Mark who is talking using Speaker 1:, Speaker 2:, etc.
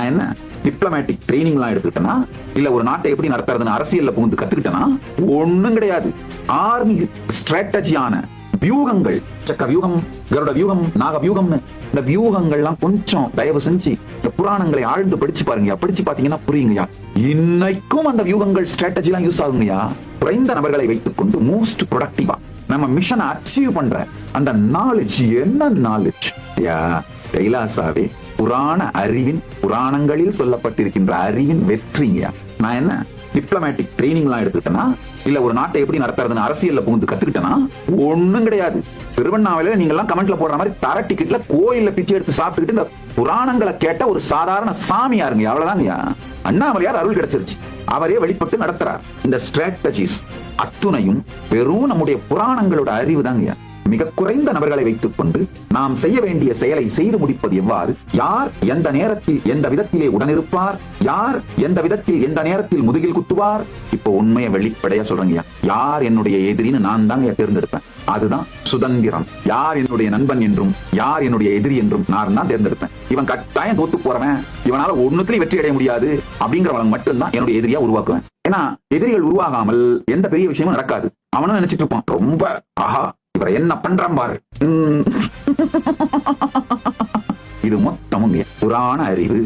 Speaker 1: நான் என்ன diplomatic training எல்லாம் எடுத்துக்கிட்டேன்னா, இல்ல ஒரு நாட்டை எப்படி நடத்துறதுன்னு அரசியல்ல புகுந்து கத்துக்கிட்டேன்னா ஒண்ணும் கிடையாது. ஆர்மி ஸ்ட்ராட்டஜியான வியூகங்கள், சக்க வியூகம், கருட வியூகம், நாக வியூகம்னு இந்த வியூகங்கள்லாம் கொஞ்சம் தயவு செஞ்சு இந்த புராணங்களை ஆழ்ந்து படிச்சு பாருங்கயா. படிச்சு பாத்தீங்கன்னா புரியுங்கயா. இன்னைக்கும் அந்த வியூகங்கள் ஸ்ட்ராட்டஜி எல்லாம் யூஸ் ஆகுங்கயா. குறைந்த நபர்களை வைத்துக் கொண்டு மோஸ்ட் ப்ரொடக்டிவா நம்ம மிஷனை அச்சீவ் பண்ற அந்த நாலேஜ், என்ன நாலேஜ் கைலாசாவே புராண அறிவின், புராணங்களில் சொல்லப்பட்டிருக்கின்ற அறிவின் வெற்றிங்கயா. நான் என்ன டிப்ளமேட்டிக் ட்ரைனிங் எல்லாம் எடுத்துக்கிட்டேன்னா, இல்ல ஒரு நாட்டை எப்படி நடத்துறதுன்னு அரசியல்ல புகுந்து கத்துக்கிட்டேன்னா ஒண்ணும் கிடையாது. திருவண்ணாமலையில நீங்க எல்லாம் கமெண்ட்ல போடுற மாதிரி தர டிக்கெட்ல கோயில்ல பிச்சை எடுத்து சாப்பிட்டுக்கிட்டு இந்த புராணங்களை கேட்ட ஒரு சாதாரண சாமியாருங்க. அவ்வளவுதாங்கய்யா. அண்ணாமலையார் அருள் கிடைச்சிருச்சு. அவரே வெளிப்பட்டு நடத்துறார். இந்த ஸ்ட்ராட்டஜிஸ் அத்துணையும் வெறும் நம்முடைய புராணங்களோட அறிவு தாங்கய்யா. மிக குறைந்த நபர்களை வைத்துக் கொண்டு நாம் செய்ய வேண்டிய செயலை செய்து முடிப்பது எவ்வாறு, யார் எந்த நேரத்தில் எந்த விதத்திலே உடனிருப்பார், யார் எந்த விதத்தில் எந்த நேரத்தில் முதுகில் குத்துவார். இப்போ உண்மையை வெளிப்படையா சொல்றேங்க. யார் என்னுடைய எதிரின்னு நான் தாங்க தேர்ந்தெடுப்பேன். அதுதான் சுதந்திரம். யார் என்னுடைய நண்பன் என்றும் யார் என்னுடைய எதிரி என்றும் நான் தான் தேர்ந்தெடுப்பேன். இவன் கட்டாயம் தோத்து போறவன், இவனால ஒண்ணுத்திலையும் வெற்றி அடைய முடியாது அப்படிங்கிறவன் மட்டும்தான் என்னுடைய எதிரியா உருவாக்குவேன். ஏன்னா எதிரிகள் உருவாகாமல் எந்த பெரிய விஷயமும் நடக்காது. அவனும் நினைச்சிட்டு இருப்பான், ரொம்ப ஆஹா இவரை என்ன பண்றான் பாரு. இது மொத்தமும் புராண அறிவு.